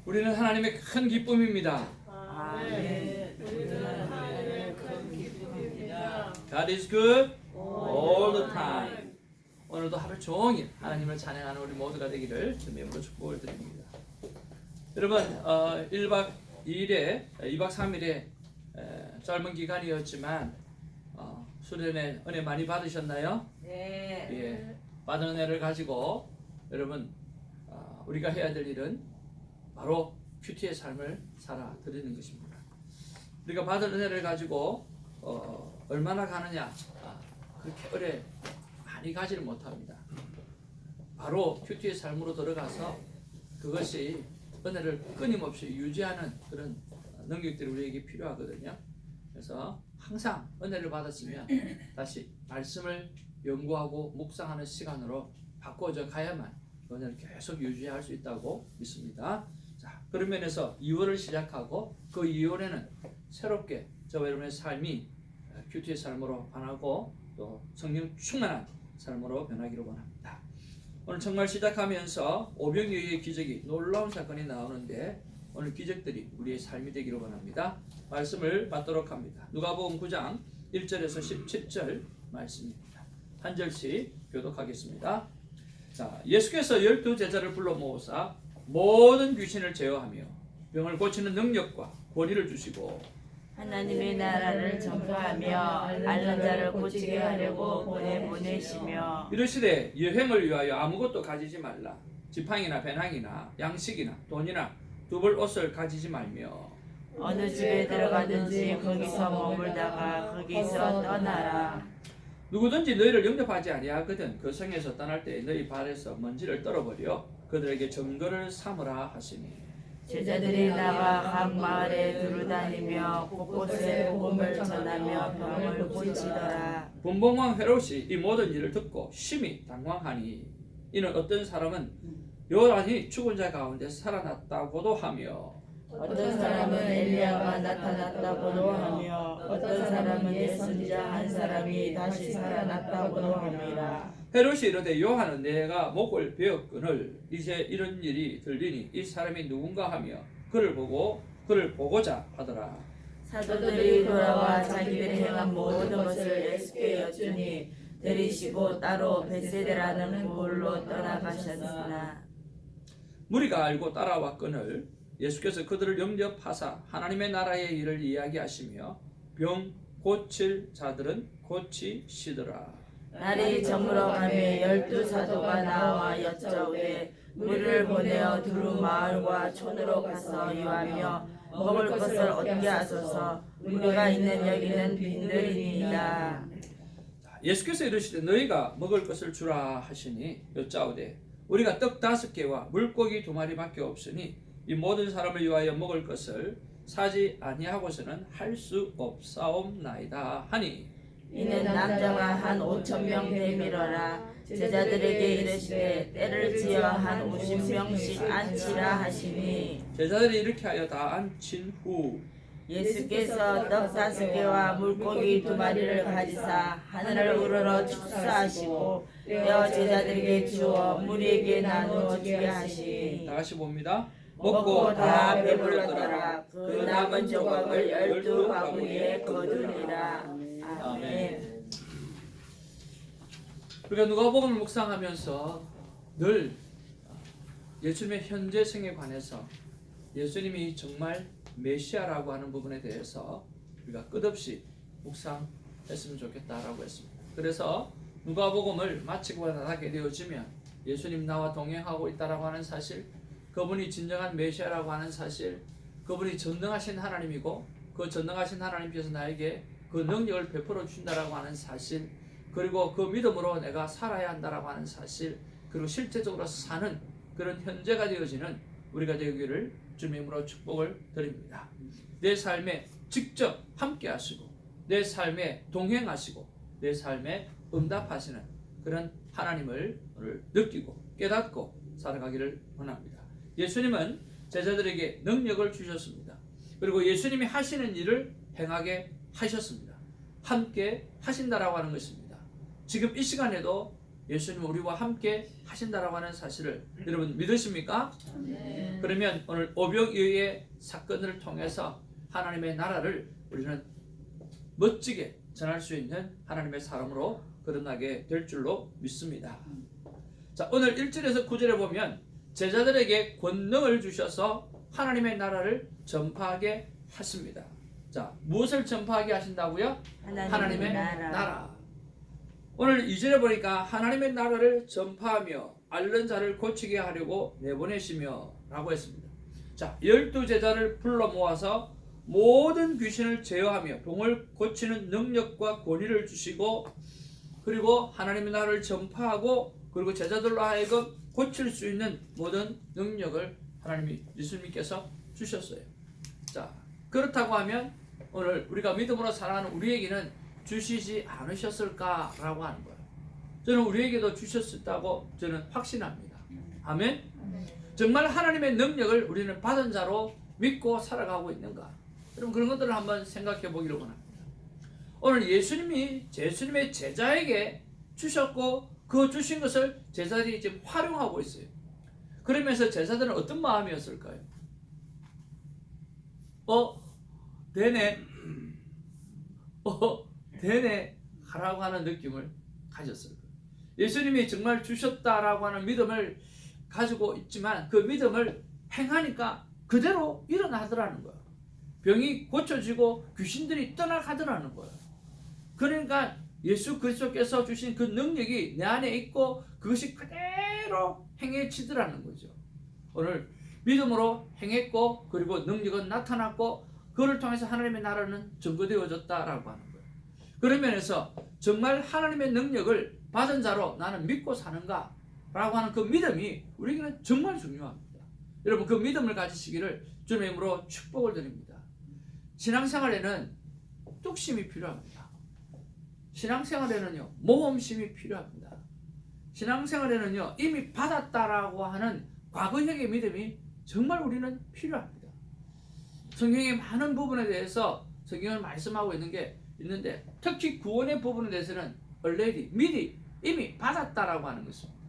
우리는 하나님의 큰 기쁨입니다. 아멘. 우리는 하나님의 큰 기쁨입니다. God is good all the time. 오늘도 하루 종일 하나님을 찬양하는 우리 모두가 되기를 주님으로 축복을 드립니다. 여러분 1박 2일에 2박 3일에 짧은 기간이었지만 수련회 은혜 많이 받으셨나요? 네. 예, 받은 은혜를 가지고 여러분 우리가 해야 될 일은 바로 큐티의 삶을 살아 드리는 것입니다. 우리가 받은 은혜를 가지고 얼마나 가느냐 그렇게 오래 많이 가지를 못합니다. 바로 큐티의 삶으로 들어가서 그것이 은혜를 끊임없이 유지하는 그런 능력들이 우리에게 필요하거든요. 그래서 항상 은혜를 받았으면 다시 말씀을 연구하고 묵상하는 시간으로 바꿔져 가야만 그 은혜를 계속 유지할 수 있다고 믿습니다. 자, 그런 면에서 2월을 시작하고 그 2월에는 새롭게 저와 여러분의 삶이 큐티의 삶으로 변하고 또 성령 충만한 삶으로 변하기를 원합니다. 오늘 정말 시작하면서 오병이어의 기적이 놀라운 사건이 나오는데 오늘 기적들이 우리의 삶이 되기를 원합니다. 말씀을 받도록 합니다. 누가복음 9장 1절에서 17절 말씀입니다. 한 절씩 교독하겠습니다. 자, 예수께서 12제자를 불러 모으사 모든 귀신을 제어하며 병을 고치는 능력과 권위를 주시고 하나님의 나라를 전파하며 앓는 자를 고치게 하려고 보내시며 이르시되 여행을 위하여 아무것도 가지지 말라. 지팡이나 배낭이나 양식이나 돈이나 두벌 옷을 가지지 말며 어느 집에 들어가든지 거기서 머물다가 거기서 떠나라. 누구든지 너희를 영접하지 아니하거든 그 성에서 떠날 때 너희 발에서 먼지를 떨어버려 그들에게 증거를 삼으라 하시니 제자들이 나가 각 마을에 두루다니며 곳곳에 복음을 전하며 병을 고치더라. 분봉왕 헤롯이 이 모든 일을 듣고 심히 당황하니 이는 어떤 사람은 요한이 죽은 자 가운데 살아났다고도 하며 어떤 사람은 엘리야가 나타났다고도 하며 어떤 사람은 예선자 한 사람이 다시 살아났다고도 함이라. 헤롯이 이르되 요한은 내가 목을 베었거늘 이제 이런 일이 들리니 이 사람이 누군가 하며 그를 보고자 하더라. 사도들이 돌아와 자기들이 행한 모든 것을 예수께 여쭈니 들이시고 따로 베세데라는 곳으로 떠나가셨으나 무리가 알고 따라왔거늘 예수께서 그들을 영접하사 하나님의 나라의 일을 이야기하시며 병 고칠 자들은 고치시더라. 날이 저물어 가매 12 사도가 나와 여쭤오되 우리를 보내어 두루 마을과 촌으로 가서 유하며 먹을 것을 얻게 하소서. 우리가 있는 여기는 빈들이니이다. 예수께서 이르시되 너희가 먹을 것을 주라 하시니 여짜오되 우리가 떡 5개와 물고기 2마리밖에 없으니 이 모든 사람을 위하여 먹을 것을 사지 아니하고서는 할 수 없사옵나이다 하니 이는 남자가 한 5,000명 되밀어라. 제자들에게 이르시되 때를 지어 한 50명씩 앉히라 하시니 제자들이 이렇게 하여 다 앉힌 후 예수께서 떡 5개와 물고기 2마리를 가지사 하늘을 우러러 축사하시고 떼어 제자들에게 주어 무리에게 나누어 주게 하시니 다 같이 봅니다. 먹고 다 배불렀더라. 그 남은 조각을 12 바구니에 거두니라. 아멘. 우리가 누가복음을 묵상하면서 늘 예수님의 현재성에 관해서 예수님이 정말 메시아라고 하는 부분에 대해서 우리가 끝없이 묵상했으면 좋겠다라고 했습니다. 그래서 누가복음을 마치고 나가게 되어지면 예수님 나와 동행하고 있다라고 하는 사실, 그분이 진정한 메시아라고 하는 사실, 그분이 전능하신 하나님이고 그 전능하신 하나님께서 나에게 그 능력을 베풀어 준다라고 하는 사실, 그리고 그 믿음으로 내가 살아야 한다라고 하는 사실, 그리고 실제적으로 사는 그런 현재가 되어지는 우리가 되기를 주님으로 축복을 드립니다. 내 삶에 직접 함께 하시고 내 삶에 동행하시고 내 삶에 응답하시는 그런 하나님을 오늘 느끼고 깨닫고 살아가기를 원합니다. 예수님은 제자들에게 능력을 주셨습니다. 그리고 예수님이 하시는 일을 행하게 하셨습니다. 함께 하신다라고 하는 것입니다. 지금 이 시간에도 예수님 우리와 함께 하신다라고 하는 사실을 여러분 믿으십니까? 네. 그러면 오늘 오병이어의 사건을 통해서 하나님의 나라를 우리는 멋지게 전할 수 있는 하나님의 사람으로 거듭나게 될 줄로 믿습니다. 자, 오늘 1절에서 9절에 보면 제자들에게 권능을 주셔서 하나님의 나라를 전파하게 하십니다. 자, 무엇을 전파하게 하신다고요? 하나님의 나라. 오늘 2절에 보니까 하나님의 나라를 전파하며 앓는 자를 고치게 하려고 내보내시며 라고 했습니다. 자, 12제자를 불러 모아서 모든 귀신을 제어하며 병을 고치는 능력과 권위를 주시고 그리고 하나님의 나라를 전파하고 그리고 제자들로 하여금 고칠 수 있는 모든 능력을 하나님이 예수님께서 주셨어요. 자, 그렇다고 하면 오늘 우리가 믿음으로 살아가는 우리에게는 주시지 않으셨을까라고 하는 거예요. 저는 우리에게도 주셨다고 저는 확신합니다. 아멘. 정말 하나님의 능력을 우리는 받은 자로 믿고 살아가고 있는가? 여러분 그런 것들을 한번 생각해 보기를 원합니다. 오늘 예수님의 제자에게 주셨고 그 주신 것을 제자들이 지금 활용하고 있어요. 그러면서 제자들은 어떤 마음이었을까요? 되네 하라고 하는 느낌을 가졌을 거예요. 예수님이 정말 주셨다라고 하는 믿음을 가지고 있지만 그 믿음을 행하니까 그대로 일어나더라는 거예요. 병이 고쳐지고 귀신들이 떠나가더라는 거예요. 그러니까 예수 그리스도께서 주신 그 능력이 내 안에 있고 그것이 그대로 행해지더라는 거죠. 오늘 믿음으로 행했고 그리고 능력은 나타났고 그를 통해서 하나님의 나라는 증거되어졌다라고 하는 거예요. 그런 면에서 정말 하나님의 능력을 받은 자로 나는 믿고 사는가 라고 하는 그 믿음이 우리에게는 정말 중요합니다. 여러분 그 믿음을 가지시기를 주님의 이름으로 축복을 드립니다. 신앙생활에는 뚝심이 필요합니다. 신앙생활에는요 모험심이 필요합니다. 신앙생활에는요 이미 받았다라고 하는 과거형의 믿음이 정말 우리는 필요합니다. 성경의 많은 부분에 대해서 성경을 말씀하고 있는데 특히 구원의 부분에 대해서는 already 미리 이미 받았다라고 하는 것입니다.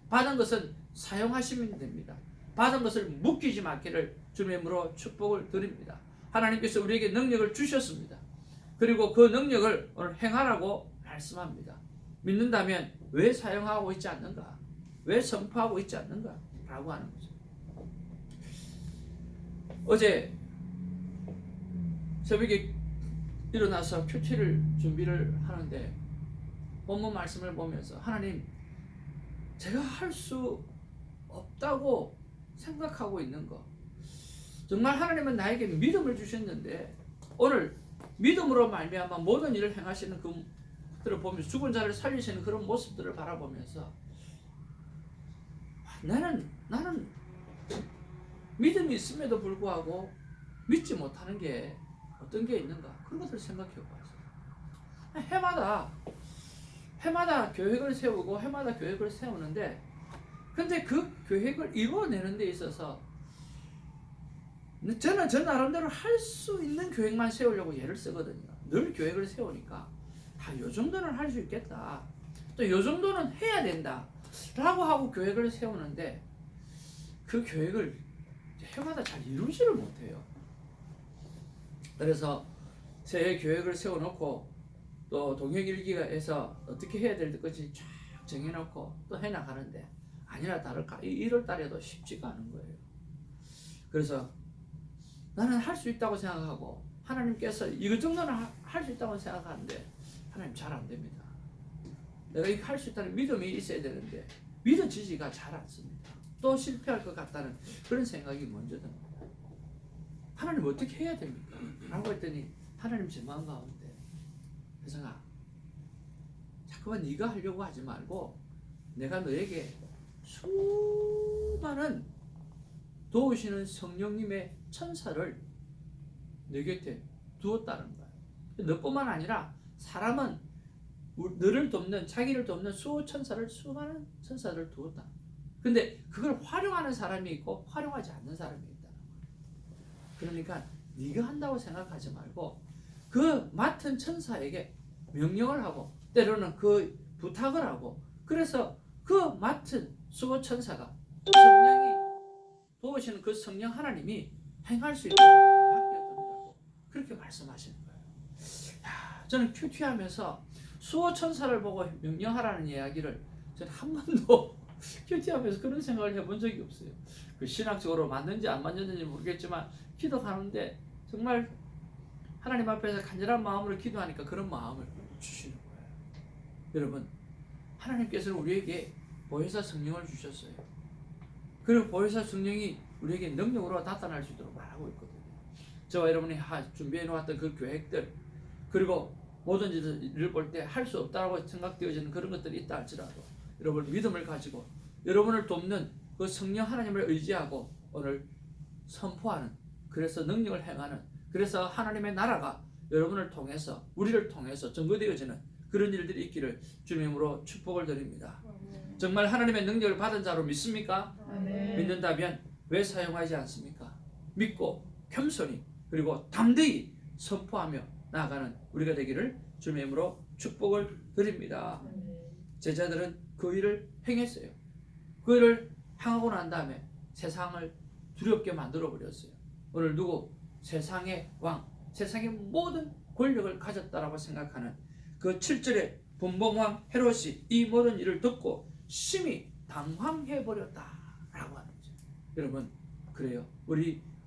받은 것은 사용하시면 됩니다. 받은 것을 묶이지 않기를 주님의 이름으로 축복을 드립니다. 하나님께서 우리에게 능력을 주셨습니다. 그리고 그 능력을 오늘 행하라고 말씀합니다. 믿는다면 왜 사용하고 있지 않는가? 왜 선포하고 있지 않는가? 라고 하는 거죠. 어제 새벽에 일어나서 큐티를 준비를 하는데 본문 말씀을 보면서 하나님 제가 할 수 없다고 생각하고 있는 거 정말 하나님은 나에게 믿음을 주셨는데 오늘 믿음으로 말미암아 모든 일을 행하시는 그들을 보면서 죽은 자를 살리시는 그런 모습들을 바라보면서 나는 믿음이 있음에도 불구하고 믿지 못하는 게 어떤 게 있는가 그런 것을 생각해 봤어요. 해마다 계획을 세우고 해마다 계획을 세우는데 근데 그 계획을 이루어내는 데 있어서 저는 저 나름대로 할 수 있는 계획만 세우려고 애를 쓰거든요. 늘 계획을 세우니까 요 정도는 할 수 있겠다. 또 요 정도는 해야 된다. 라고 하고 계획을 세우는데 그 계획을 해마다 잘 이루지를 못해요. 그래서 새해 계획을 세워놓고 또 동행일기에서 어떻게 해야 될 것인지 쫙 정해놓고 또 해나가는데 아니나 다를까 1월 달에도 쉽지가 않은 거예요. 그래서 나는 할 수 있다고 생각하고 하나님께서 이거 정도는 할 수 있다고 생각하는데 하나님 잘 안 됩니다. 내가 이거 할 수 있다는 믿음이 있어야 되는데 믿어지지가 잘 않습니다. 또 실패할 것 같다는 그런 생각이 먼저 듭니다. 하나님 어떻게 해야 됩니까? 라고 했더니 하나님 제 마음 가운데 혜성아 자꾸만 네가 하려고 하지 말고 내가 너에게 수많은 도우시는 성령님의 천사를 내 곁에 두었다는 거야. 너뿐만 아니라 사람은 너를 돕는 자기를 돕는 수많은 천사를 두었다. 근데 그걸 활용하는 사람이 있고 활용하지 않는 사람이 있다는 거야. 그러니까 네가 한다고 생각하지 말고 그 맡은 천사에게 명령을 하고 때로는 그 부탁을 하고 그래서 그 맡은 수호천사가 성령이 도우시는 그 성령 하나님이 행할 수 있도록 맡겨둔다고 그렇게 말씀하시는 거예요. 저는 큐티하면서 수호천사를 보고 명령하라는 이야기를 저는 한 번도 큐티하면서 그런 생각을 해본 적이 없어요. 그 신학적으로 맞는지 안 맞는지 모르겠지만 기도하는데 정말 하나님 앞에서 간절한 마음으로 기도하니까 그런 마음을 주시는 거예요. 여러분, 하나님께서는 우리에게 보혜사 성령을 주셨어요. 그리고 보혜사 성령이 우리에게 능력으로 나타날 수 있도록 말하고 있거든요. 저와 여러분이 준비해 놓았던 그 계획들, 그리고 모든 일을 볼 때 할 수 없다고 생각되어지는 그런 것들이 있다 할지라도 여러분 믿음을 가지고 여러분을 돕는 그 성령 하나님을 의지하고 오늘 선포하는, 그래서 능력을 행하는, 그래서 하나님의 나라가 여러분을 통해서, 우리를 통해서 증거되어지는 그런 일들이 있기를 주님으로 축복을 드립니다. 정말 하나님의 능력을 받은 자로 믿습니까? 믿는다면 왜 사용하지 않습니까? 믿고 겸손히 그리고 담대히 선포하며 나아가는 우리가 되기를 주님의 이름으로 축복을 드립니다. 제자들은 그 일을 행했어요. 그 일을 행하고 난 다음에 세상을 두렵게 만들어 버렸어요. 오늘 누구? 세상의 왕, 세상의 모든 권력을 가졌다라고 생각하는 그 7절의 분봉왕 헤롯이 이 모든 일을 듣고 심히 당황해 버렸다라고 하는 거죠. 여러분, 그래요.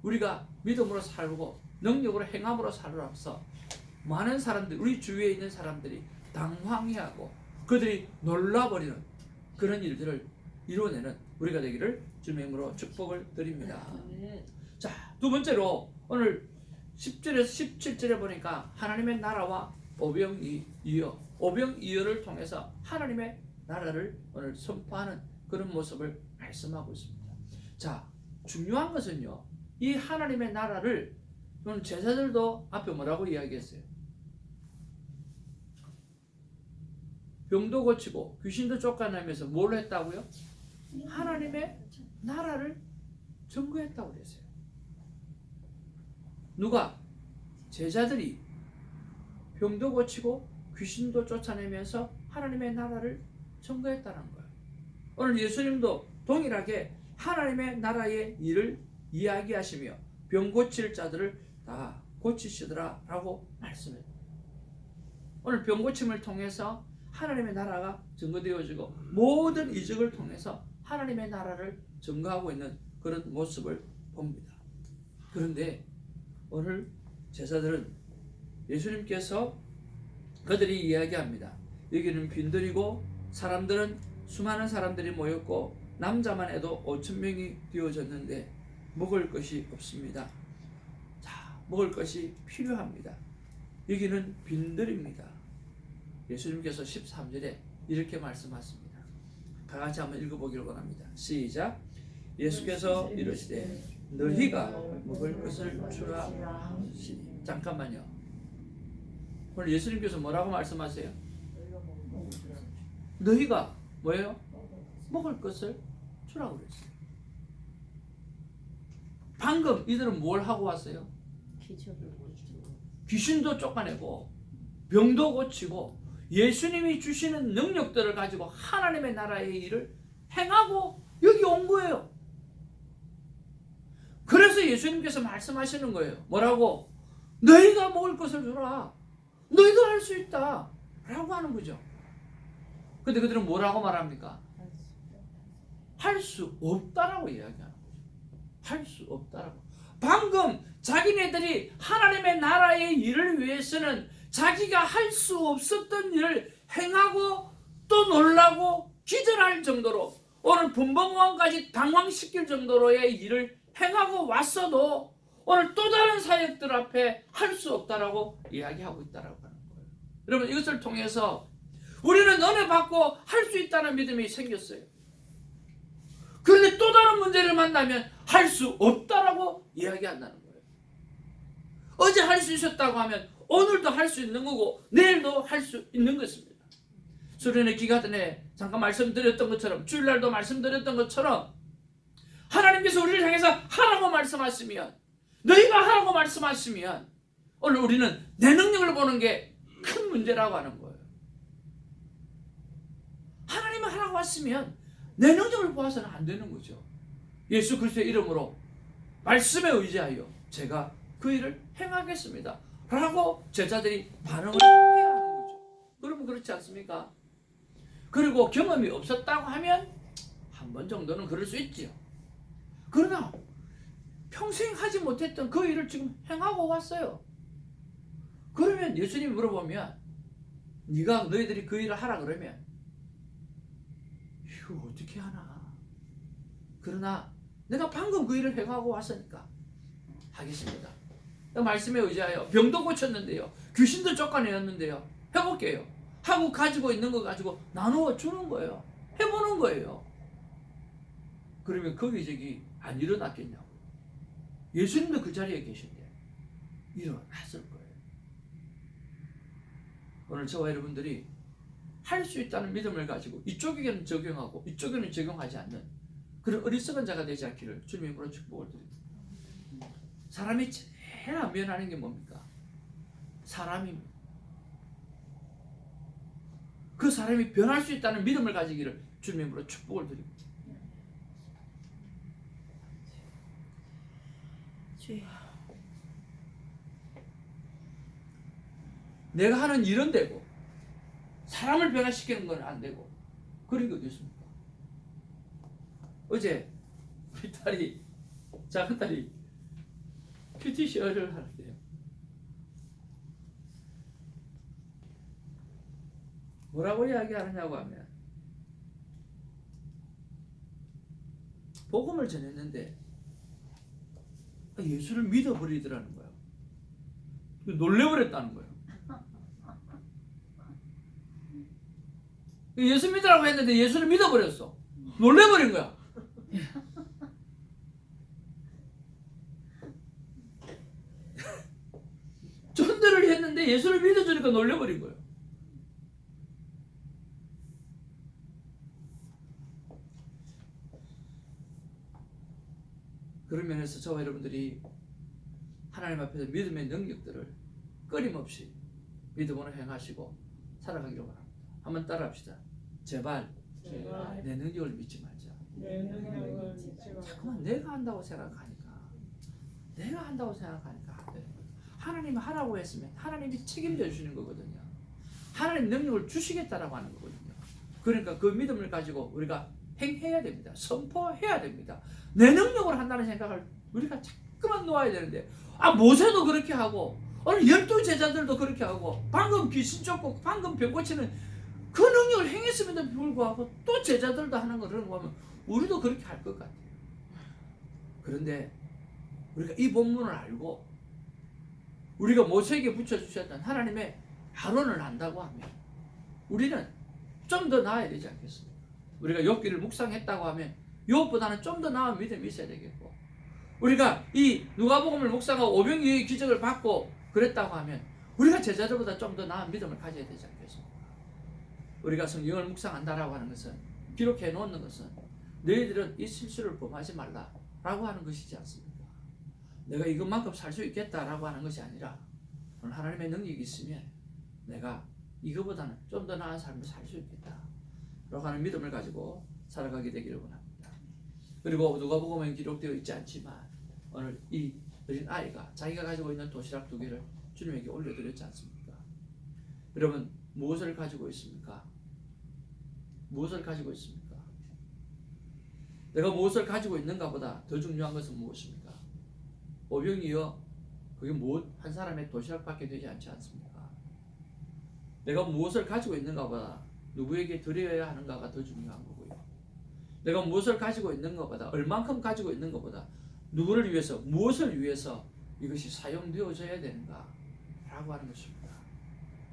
우리가 믿음으로 살고 능력으로 행함으로 살아서 많은 사람들, 우리 주위에 있는 사람들이 당황해하고 그들이 놀라버리는 그런 일들을 이루어내는 우리가 되기를 주님의 이름으로 축복을 드립니다. 자, 두 번째로 오늘 10절에서 17절에 보니까 하나님의 나라와 오병이어를 통해서 하나님의 나라를 오늘 선포하는 그런 모습을 말씀하고 있습니다. 자, 중요한 것은요, 이 하나님의 나라를 오늘 제자들도 앞에 뭐라고 이야기했어요? 병도 고치고 귀신도 쫓아내면서 뭘 했다고요? 하나님의 나라를 증거했다고 그랬어요. 누가? 제자들이 병도 고치고 귀신도 쫓아내면서 하나님의 나라를 증거했다는 거예요. 오늘 예수님도 동일하게 하나님의 나라의 일을 이야기하시며 병 고칠 자들을 다 고치시더라 라고 말씀해요. 오늘 병 고침을 통해서 하나님의 나라가 증거되어지고 모든 이적을 통해서 하나님의 나라를 증거하고 있는 그런 모습을 봅니다. 그런데 오늘 제자들은 예수님께서 그들이 이야기합니다. 여기는 빈들이고 수많은 사람들이 모였고 남자만 해도 5,000명이 되어졌는데 먹을 것이 없습니다. 자, 먹을 것이 필요합니다. 여기는 빈들입니다. 예수님께서 13절에 이렇게 말씀하십니다. 다 같이 한번 읽어보기를 원합니다. 시작. 예수께서 이르시되 너희가 먹을 것을 주라 하시니. 잠깐만요. 오늘 예수님께서 뭐라고 말씀하세요? 너희가 뭐예요? 먹을 것을 주라고 그랬어요. 방금 이들은 뭘 하고 왔어요? 귀신도 쫓아내고 병도 고치고 예수님이 주시는 능력들을 가지고 하나님의 나라의 일을 행하고 여기 온 거예요. 그래서 예수님께서 말씀하시는 거예요. 뭐라고? 너희가 먹을 것을 주라. 너희도 할 수 있다 라고 하는 거죠. 근데 그들은 뭐라고 말합니까? 할 수 없다라고 이야기하는 거죠. 할 수 없다라고. 방금 자기네들이 하나님의 나라의 일을 위해서는 자기가 할 수 없었던 일을 행하고 또 놀라고 기절할 정도로 오늘 분봉왕까지 당황시킬 정도로의 일을 행하고 왔어도 오늘 또 다른 사역들 앞에 할 수 없다라고 이야기하고 있다라고 하는 거예요. 여러분, 이것을 통해서 우리는 은혜 받고 할 수 있다는 믿음이 생겼어요. 그런데 또 다른 문제를 만나면 할 수 없다라고 이야기한다는 거예요. 어제 할 수 있었다고 하면 오늘도 할 수 있는 거고 내일도 할 수 있는 것입니다. 수련회 기간 전에 잠깐 말씀드렸던 것처럼, 주일날도 말씀드렸던 것처럼 하나님께서 우리를 향해서 하라고 말씀하시면, 너희가 하라고 말씀하시면 오늘 우리는 내 능력을 보는 게 큰 문제라고 하는 거예요. 하나님은 왔으면 내 능력을 보아서는 안 되는 거죠. 예수 그리스도의 이름으로 말씀에 의지하여 제가 그 일을 행하겠습니다 라고 제자들이 반응을 해야 하는 거죠. 그러면 그렇지 않습니까? 그리고 경험이 없었다고 하면 한 번 정도는 그럴 수 있지요. 그러나 평생 하지 못했던 그 일을 지금 행하고 왔어요. 그러면 예수님이 물어보면 너희들이 그 일을 하라 그러면 이거 어떻게 하나? 그러나 내가 방금 그 일을 행하고 왔으니까 하겠습니다. 말씀에 의지하여 병도 고쳤는데요, 귀신도 쫓아내었는데요, 해볼게요 하고 가지고 있는 거 가지고 나누어 주는 거예요. 해보는 거예요. 그러면 그 기적이 안 일어났겠냐고. 예수님도 그 자리에 계신데 일어났을 거예요. 오늘 저와 여러분들이 할 수 있다는 믿음을 가지고 이쪽에는 적용하고 이쪽에는 적용하지 않는 그런 어리석은 자가 되지 않기를 주님으로 축복을 드립니다. 사람이 제일 안 변하는 게 뭡니까? 사람입니다. 그 사람이 변할 수 있다는 믿음을 가지기를 주님으로 축복을 드립니다. 주여. 내가 하는 일은 되고 사람을 변화시키는 건 안 되고 그런 게 어디 있습니까? 어제 우리 딸이, 작은 딸이 큐티쇼를 하는데요, 뭐라고 이야기하느냐고 하면 복음을 전했는데 예수를 믿어버리더라는 거예요. 놀래버렸다는 거예요. 예수 믿으라고 했는데 예수를 믿어버렸어. 놀래버린 거야. 전도를 했는데 예수를 믿어주니까 놀래버린 거예요. 그런 면에서 저와 여러분들이 하나님 앞에서 믿음의 능력들을 끊임없이 믿음으로 행하시고 살아가기를 바랍니다. 한번 따라합시다. 제발 내 능력을 믿지 말자. 자꾸만 내가 한다고 생각하니까 안 되는 거예요. 하나님이 하라고 했으면 하나님이 책임져 주시는 거거든요. 하나님 능력을 주시겠다라고 하는 거거든요. 그러니까 그 믿음을 가지고 우리가 행해야 됩니다. 선포해야 됩니다. 내 능력으로 한다는 생각을 우리가 자꾸만 놓아야 되는데, 모세도 그렇게 하고 오늘 12제자들도 그렇게 하고 방금 귀신 쫓고 방금 병 고치는 그 능력을 행했음에도 불구하고 또 제자들도 하는 거를 보면 우리도 그렇게 할 것 같아요. 그런데 우리가 이 본문을 알고 우리가 모세에게 붙여주셨던 하나님의 아론을 안다고 하면 우리는 좀 더 나아야 되지 않겠습니까? 우리가 욥기를 묵상했다고 하면 욥보다는 좀 더 나은 믿음이 있어야 되겠고, 우리가 이 누가복음을 묵상하고 오병이어의 기적을 받고 그랬다고 하면 우리가 제자들보다 좀 더 나은 믿음을 가져야 되지 않겠습니까? 우리가 성경을 묵상한다라고 하는 것은, 기록해 놓는 것은 너희들은 이 실수를 범하지 말라라고 하는 것이지 않습니까? 내가 이것만큼 살 수 있겠다라고 하는 것이 아니라 오늘 하나님의 능력이 있으면 내가 이거보다는 좀 더 나은 삶을 살 수 있겠다라고 하는 믿음을 가지고 살아가게 되기를 원합니다. 그리고 누가복음에 기록되어 있지 않지만 오늘 이 어린 아이가 자기가 가지고 있는 도시락 2개를 주님에게 올려드렸지 않습니까? 여러분, 무엇을 가지고 있습니까? 무엇을 가지고 있습니까? 내가 무엇을 가지고 있는가 보다 더 중요한 것은 무엇입니까? 오병이어, 그게 한 사람의 도시락밖에 되지 않지 않습니까? 내가 무엇을 가지고 있는가 보다 누구에게 드려야 하는가가 더 중요한 거고요. 내가 무엇을 가지고 있는 것보다, 얼만큼 가지고 있는 것보다 누구를 위해서, 무엇을 위해서 이것이 사용되어져야 되는가 라고 하는 것입니다.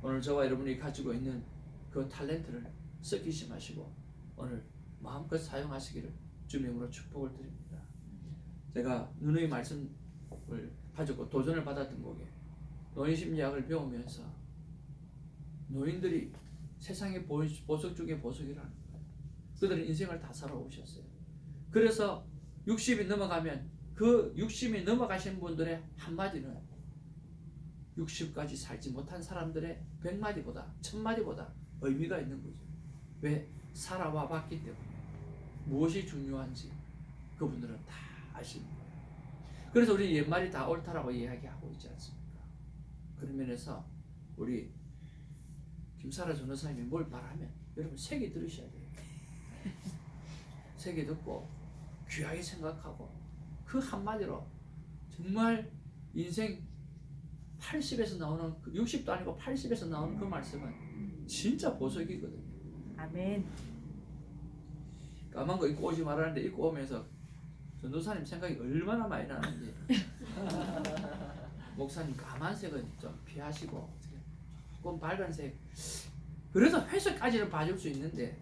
오늘 저와 여러분이 가지고 있는 그 탤런트를 썩히지 마시고 오늘 마음껏 사용하시기를 주님으로 축복을 드립니다. 제가 누누이 말씀을 가지고 도전을 받았던 곡에 노인심리학을 배우면서 노인들이 세상의 보석 중에 보석이라는 거예요. 그들은 인생을 다 살아오셨어요. 그래서 60이 넘어가면 그 60이 넘어가신 분들의 한마디는 60까지 살지 못한 사람들의 100마디보다 1000마디보다 의미가 있는 거죠. 왜? 살아와 봤기 때문에 무엇이 중요한지 그분들은 다 아시는 거예요. 그래서 우리 옛말이 다 옳다라고 이야기하고 있지 않습니까? 그런 면에서 우리 김사라 전도사님이 뭘 말하면 여러분 새겨 들으셔야 돼요. 새겨 듣고 귀하게 생각하고 그 한마디로 정말 인생 80에서 나오는 60도 아니고 80에서 나오는 그 말씀은 진짜 보석이거든요. 아멘. 까만 거 입고 오지 말라는데 입고 오면서 전도사님 생각이 얼마나 많이 나는지. 목사님 까만색은 좀 피하시고 조금 빨간색 그래도 회색까지는 봐줄 수 있는데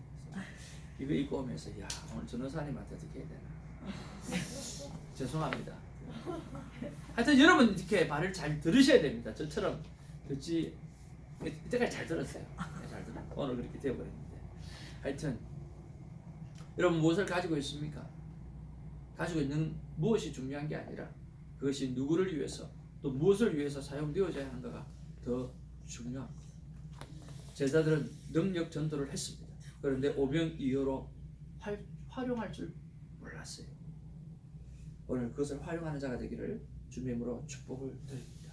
이거 입고 오면서 야 오늘 전도사님한테 어떻게 해야 되나 죄송합니다. 하여튼 여러분 이렇게 말을 잘 들으셔야 됩니다. 저처럼 듣지 이때까지 잘 들었어요. 잘 들었어요. 오늘 그렇게 되어버렸는데 하여튼 여러분 무엇을 가지고 있습니까? 가지고 있는 무엇이 중요한 게 아니라 그것이 누구를 위해서 또 무엇을 위해서 사용되어져야 하는가가 더 중요합니다. 제자들은 능력 전도를 했습니다. 그런데 오병이어로 활용할 줄 몰랐어요. 오늘 그것을 활용하는 자가 되기를 주님으로 축복을 드립니다.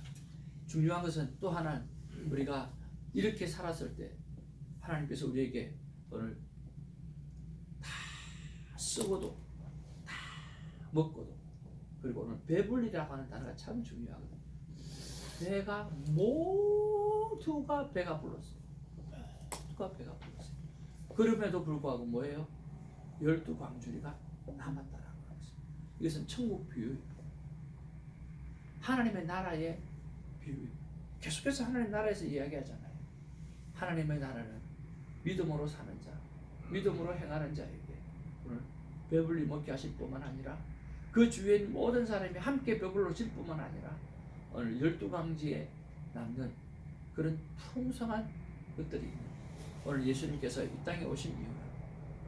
중요한 것은 또 하나 우리가 이렇게 살았을 때 하나님께서 우리에게 오늘 다 쓰고도 다 먹고도 그리고 오늘 배불리라고 하는 단어가 참 중요하거든요. 배가 모두가 배가 불렀어요. 모두가 배가 불렀어요. 그럼에도 불구하고 뭐예요? 12광주리가 남았다라고 했어요. 이것은 천국 비유예요. 하나님의 나라의 비유. 계속해서 하나님의 나라에서 이야기하잖아요. 하나님의 나라는 믿음으로 사는 자, 믿음으로 행하는 자에게 오늘 배불리 먹게 하실 뿐만 아니라 그 주위에 있는 모든 사람이 함께 배불러질 뿐만 아니라 오늘 12광지에 남는 그런 풍성한 것들이 있는 오늘 예수님께서 이 땅에 오신 이유는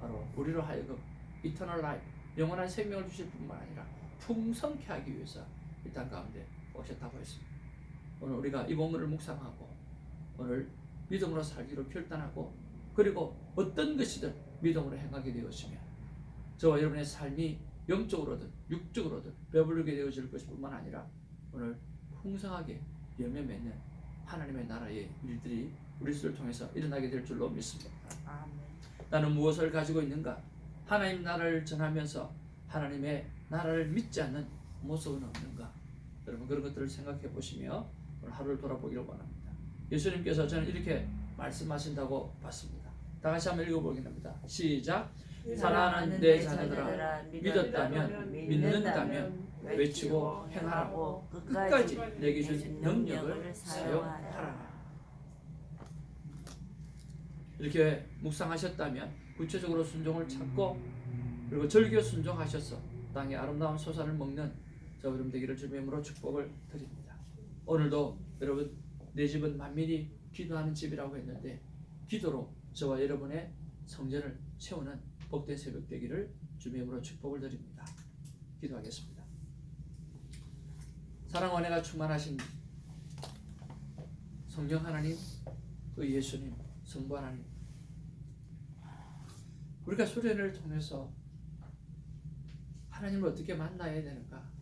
바로 우리로 하여금 이터널 라이프, 영원한 생명을 주실 뿐만 아니라 풍성케 하기 위해서 이 땅 가운데 오셨다고 했습니다. 오늘 우리가 이 본문을 묵상하고 오늘 믿음으로 살기로 결단하고 그리고 어떤 것이든 믿음으로 행하게 되었으면 저와 여러분의 삶이 영적으로든 육적으로든 배부르게 되어질 것일 뿐만 아니라 오늘 풍성하게 열매 맺는 하나님의 나라의 일들이 우리 수를 통해서 일어나게 될 줄로 믿습니다. 아멘. 나는 무엇을 가지고 있는가? 하나님 나라를 전하면서 하나님의 나라를 믿지 않는 모습은 없는가? 여러분 그런 것들을 생각해 보시며 오늘 하루를 돌아보기를 원합니다. 예수님께서 저는 이렇게 말씀하신다고 봤습니다. 다 같이 한번 읽어보겠습니다. 시작. 사랑하는 내 자녀들아 믿었다면 믿는다면 외치고 행하라고 끝까지 내게 준 능력을 사용하라. 이렇게 묵상하셨다면 구체적으로 순종을 찾고 그리고 절기에 순종하셔서 땅의 아름다운 소산을 먹는 저 여러분 되기를 주님의 이름으로 축복을 드립니다. 오늘도 여러분 내 집은 만민이 기도하는 집이라고 했는데 기도로 저와 여러분의 성전을 세우는 복된 새벽 되기를 주님의 이름으로 축복을 드립니다. 기도하겠습니다. 사랑과 은혜가 충만하신 성령 하나님, 그 예수님, 성부 하나님, 우리가 수련을 통해서 하나님을 어떻게 만나야 되는가?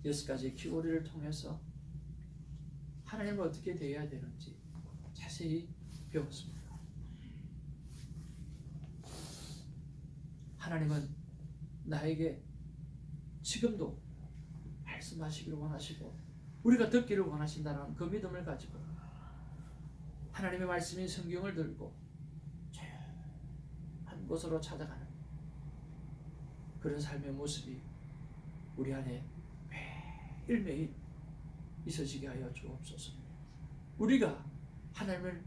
6가지 키고리를 통해서 하나님을 어떻게 대해야 되는지 자세히 배웠습니다. 하나님은 나에게 지금도 말씀하시기를 원하시고 우리가 듣기를 원하신다는 그 믿음을 가지고 하나님의 말씀인 성경을 들고 조용한 곳으로 찾아가는 그런 삶의 모습이 우리 안에 매일매일 있어지게 하여 주옵소서. 우리가 하나님을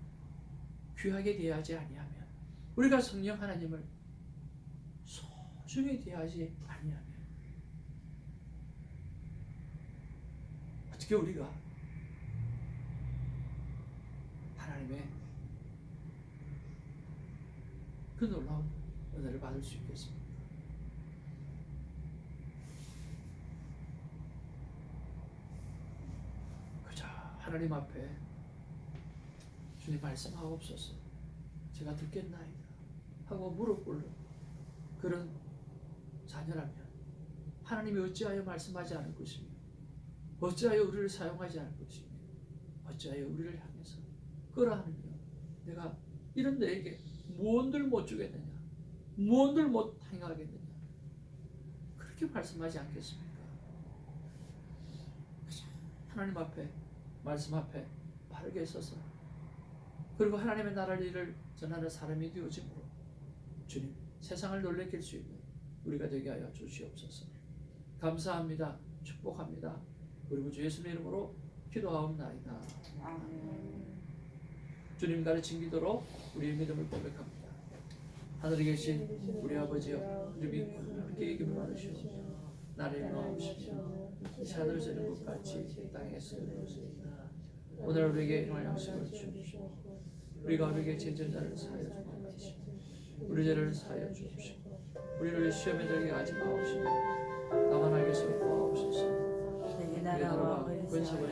귀하게 대하지 아니하면 우리가 성령 하나님을 소중히 대하지 아니하면 어떻게 우리가 하나님의 그 놀라운 은혜를 받을 수 있겠습니까? 그저 하나님 앞에 주님 말씀하옵소서. 제가 듣겠나이다. 하고 무릎 꿇는 그런 자녀라면 하나님이 어찌하여 말씀하지 않을 것이며 어찌하여 우리를 사용하지 않을 것이며 어찌하여 우리를 향해서 끌어안으며 내가 이런 너에게 무언들 못 주겠느냐 무언들 못 행하겠느냐 그렇게 말씀하지 않겠습니까? 하나님 앞에 말씀 앞에 바르게 서서 그리고 하나님의 나라를 일을 전하는 사람이 되어짐으로 주님 세상을 놀래킬 수 있는 우리가 되게 하여 주시옵소서. 감사합니다. 축복합니다. 그리고 주 예수의 이름으로 기도하옵나이다. 주님 가르친 기도로 우리의 믿음을 고백합니다. 하늘에 계신 우리 아버지여 이름이 함께 기름 받으시오. 나를 인도하옵시며 이 하늘에 있는 것 같이 이 땅에서 이루어지이다. 오늘 우리에게 일용할 양식을 주옵시오. 우리가 우리에게 죄전자를 사하여 주옵시오. 우리 죄를 사하여 주옵시오. 우리를 시험에 들게 하지 마옵시며 다만 알게 하옵소서. 이 나라와 권세와